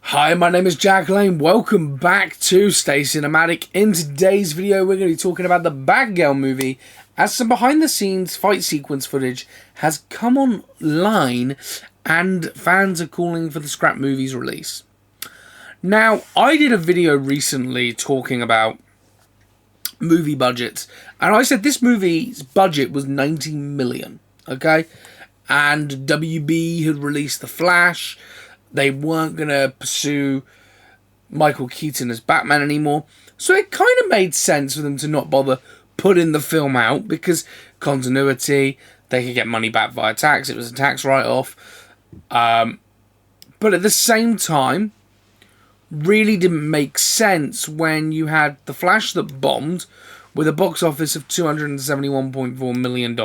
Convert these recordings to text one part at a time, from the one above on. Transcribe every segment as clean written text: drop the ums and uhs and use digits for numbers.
Hi, my name is Jack Lane. Welcome back to Stay Cinematic. In today's video, we're going to be talking about the Batgirl movie, as some behind-the-scenes fight sequence footage has come online and fans are calling for the scrap movie's release. Now, I did a video recently talking about movie budgets, and I said this movie's budget was 90 million, okay? And WB had released The Flash. They weren't going to pursue Michael Keaton as Batman anymore. So it kind of made sense for them to not bother putting the film out, because continuity, they could get money back via tax. It was a tax write-off. But at the same time, really didn't make sense when you had The Flash that bombed with a box office of $271.4 million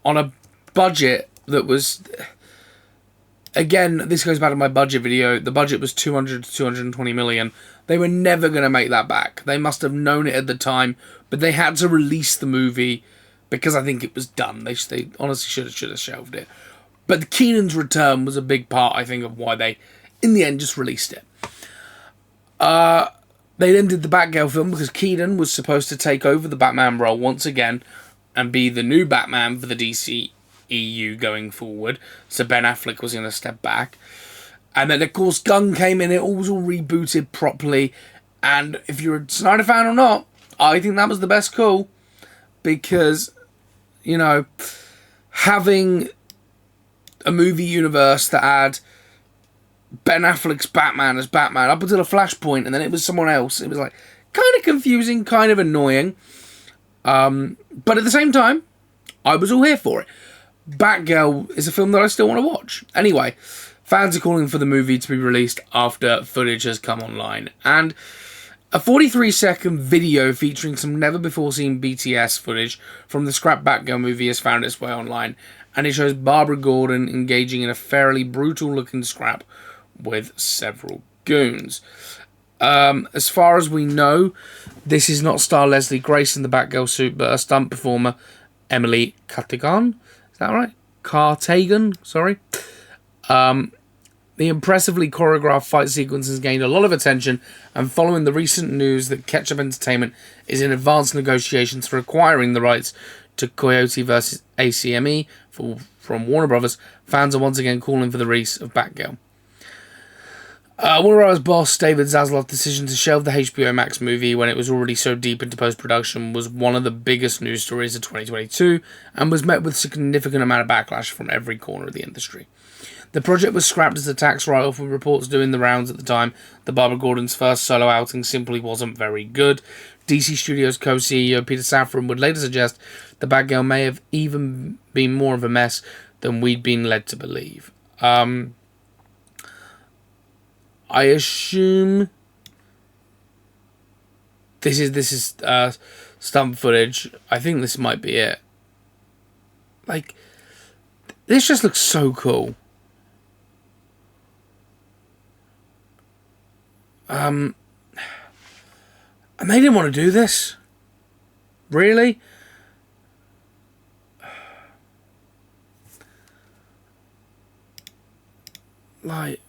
on a budget that was... Again, this goes back to my budget video. The budget was 200 to 220 million. They were never going to make that back. They must have known it at the time, but they had to release the movie because I think it was done. They honestly should have shelved it. But Keenan's return was a big part, I think, of why they, in the end, just released it. They then did the Batgirl film because Keaton was supposed to take over the Batman role once again and be the new Batman for the DC EU going forward. So Ben Affleck was going to step back. And then, of course, Gunn came in. It all was all rebooted properly. And if you're a Snyder fan or not, I think that was the best call. Because, you know, having a movie universe that had Ben Affleck's Batman as Batman up until a Flashpoint, and then it was someone else. It was like kind of confusing, kind of annoying. But at the same time, I was all here for it. Batgirl is a film that I still want to watch. Anyway, fans are calling for the movie to be released after footage has come online. And a 43-second video featuring some never-before-seen BTS footage from the scrap Batgirl movie has found its way online. And it shows Barbara Gordon engaging in a fairly brutal-looking scrap with several goons. As far as we know, this is not star Leslie Grace in the Batgirl suit, but a stunt performer, Emily Cartagan. Is that right? Cartagan, sorry. The impressively choreographed fight sequence has gained a lot of attention, and following the recent news that Ketchup Entertainment is in advanced negotiations for acquiring the rights to Coyote vs. ACME from Warner Brothers, fans are once again calling for the release of Batgirl. Warner Bros. Boss David Zaslav's decision to shelve the HBO Max movie when it was already so deep into post-production was one of the biggest news stories of 2022 and was met with a significant amount of backlash from every corner of the industry. The project was scrapped as a tax write-off, with reports doing the rounds at the time that Barbara Gordon's first solo outing simply wasn't very good. DC Studios co-CEO Peter Safran would later suggest the Batgirl may have even been more of a mess than we'd been led to believe. I assume this is stunt footage. I think this might be it. Like, this just looks so cool. And they didn't want to do this. Really? Like...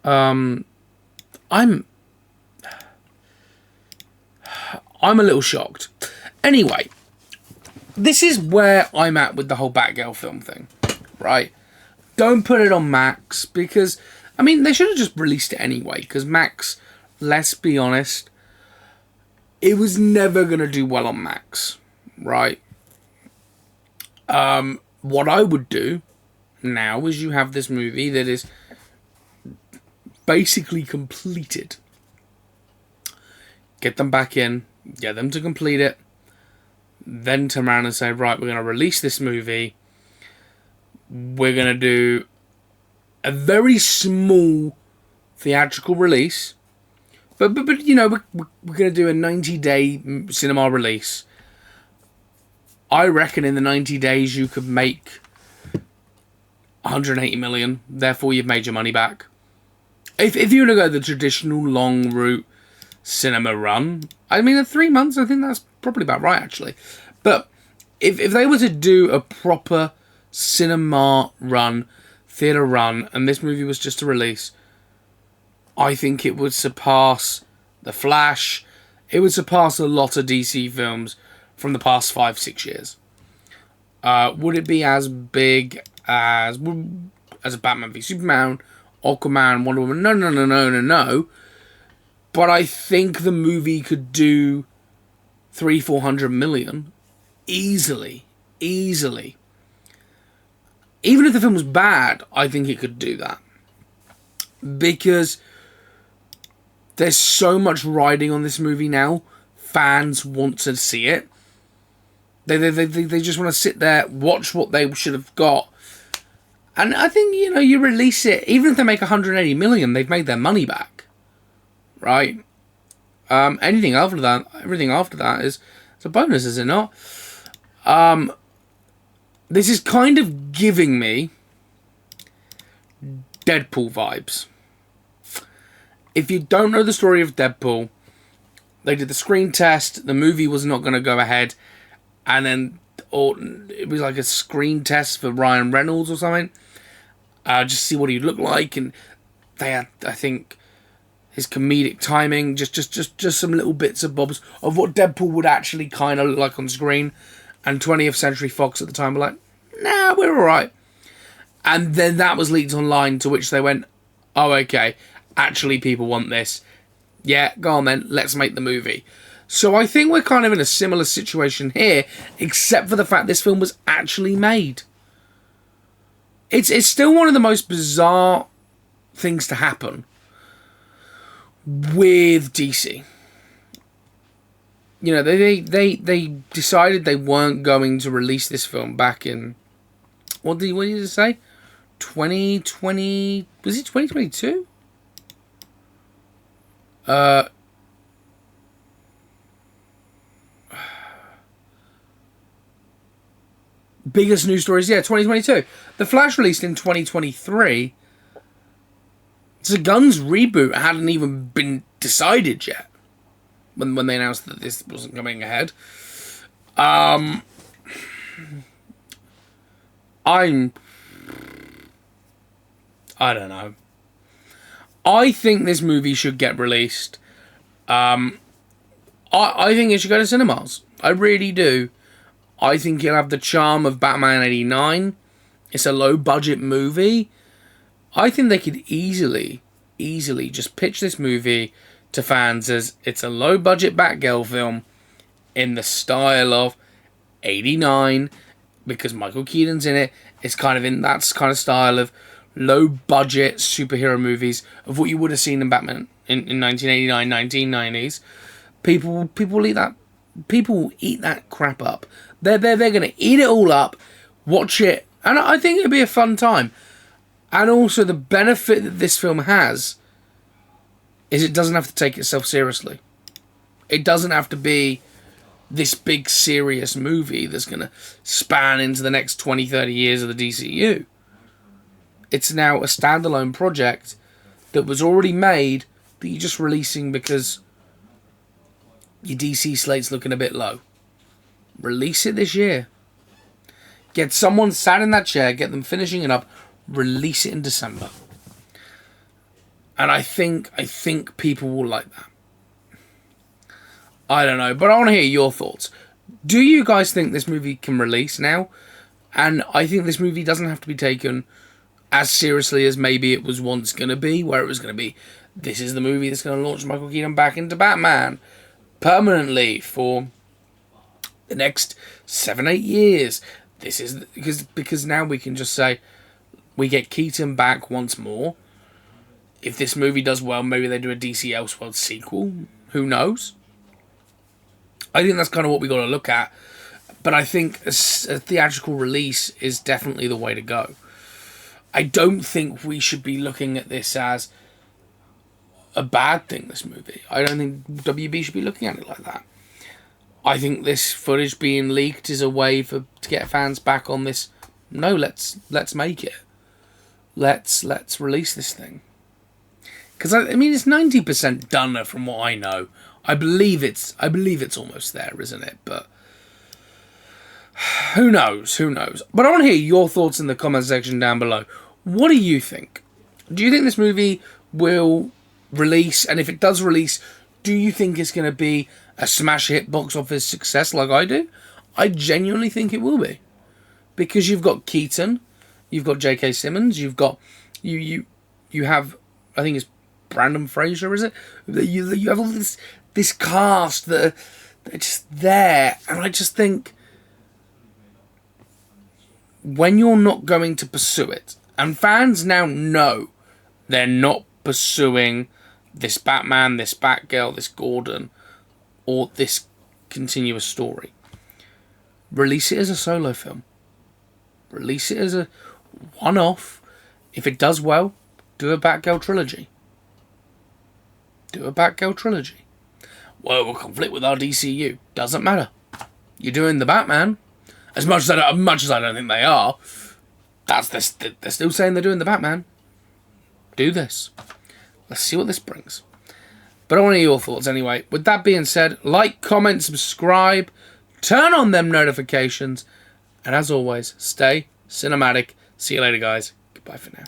I'm a little shocked. Anyway, this is where I'm at with the whole Batgirl film thing, right? Don't put it on Max, because, I mean, they should have just released it anyway, because Max, let's be honest, it was never going to do well on Max, right? What I would do now is you have this movie that is basically completed. Get them back in, get them to complete it, then turn around and say, right, we're going to release this movie. We're going to do a very small theatrical release, but you know, we're going to do a 90-day cinema release. I reckon in the 90 days you could make 180 million, therefore you've made your money back. If you were to go the traditional long route cinema run, I mean, at 3 months, I think that's probably about right, actually. But if they were to do a proper cinema run, theatre run, and this movie was just a release, I think it would surpass The Flash. It would surpass a lot of DC films from the past 5-6 years. Would it be as big as a Batman v Superman, Aquaman, Wonder Woman? No. But I think the movie could do 300-400 million easily. Even if the film was bad, I think it could do that. Because there's so much riding on this movie now. Fans want to see it. They just want to sit there, watch what they should have got. And I think, you release it, even if they make 180 million, they've made their money back. Right? Everything after that is a bonus, is it not? This is kind of giving me Deadpool vibes. If you don't know the story of Deadpool, they did the screen test, the movie was not going to go ahead, and then it was like a screen test for Ryan Reynolds or something, just see what he'd look like, and they had, I think, his comedic timing, just some little bits and bobs of what Deadpool would actually kind of look like on screen, and 20th Century Fox at the time were like, nah, we're alright. And then that was leaked online, to which they went, oh, okay, actually people want this. Yeah, go on then, let's make the movie. So I think we're kind of in a similar situation here, except for the fact this film was actually made. It's still one of the most bizarre things to happen with DC. They decided they weren't going to release this film back in, what did you say? 2020, was it 2022? Biggest news stories, 2022. The Flash released in 2023. The Guns reboot hadn't even been decided yet when they announced that this wasn't coming ahead. I don't know. I think this movie should get released. I think it should go to cinemas. I really do. I think it'll have the charm of Batman 89. It's a low-budget movie. I think they could easily just pitch this movie to fans as it's a low-budget Batgirl film in the style of 89, because Michael Keaton's in it. It's kind of in that kind of style of low-budget superhero movies of what you would have seen in Batman in 1989, 1990s. People eat that. People eat that crap up. They're going to eat it all up, watch it, and I think it'll be a fun time. And also the benefit that this film has is it doesn't have to take itself seriously. It doesn't have to be this big serious movie that's going to span into the next 20, 30 years of the DCU. It's now a standalone project that was already made that you're just releasing because your DC slate's looking a bit low. Release it this year. Get someone sat in that chair, get them finishing it up, release it in December. And I think people will like that. I don't know, but I want to hear your thoughts. Do you guys think this movie can release now? And I think this movie doesn't have to be taken as seriously as maybe it was once going to be, where it was going to be, this is the movie that's going to launch Michael Keaton back into Batman permanently for the next 7-8 years. This is because now we can just say we get Keaton back once more. If this movie does well, maybe they do a DC Elseworlds sequel. Who knows? I think that's kind of what we got to look at. But I think a theatrical release is definitely the way to go. I don't think we should be looking at this as a bad thing, this movie. I don't think WB should be looking at it like that. I think this footage being leaked is a way to get fans back on this. No, let's make it. Let's release this thing. Because I mean, it's 90% done from what I know. I believe it's almost there, isn't it? But Who knows? Who knows? But I want to hear your thoughts in the comment section down below. What do you think? Do you think this movie will release? And if it does release, do you think it's going to be a smash hit box office success like I do? I genuinely think it will be. Because you've got Keaton, you've got J.K. Simmons, you've got... You have... I think it's Brandon Fraser, is it? You have all this cast that are just there. And I just think... when you're not going to pursue it, and fans now know they're not pursuing this Batman, this Batgirl, this Gordon, or this continuous story, release it as a solo film. Release it as a one-off. If it does well, do a Batgirl trilogy. Do a Batgirl trilogy. Well, it will conflict with our DCU. Doesn't matter. You're doing the Batman. As much as I don't think they are, they're still saying they're doing the Batman. Do this. Let's see what this brings. But I want to hear your thoughts anyway. With that being said, like, comment, subscribe, turn on them notifications, and as always, stay cinematic. See you later, guys. Goodbye for now.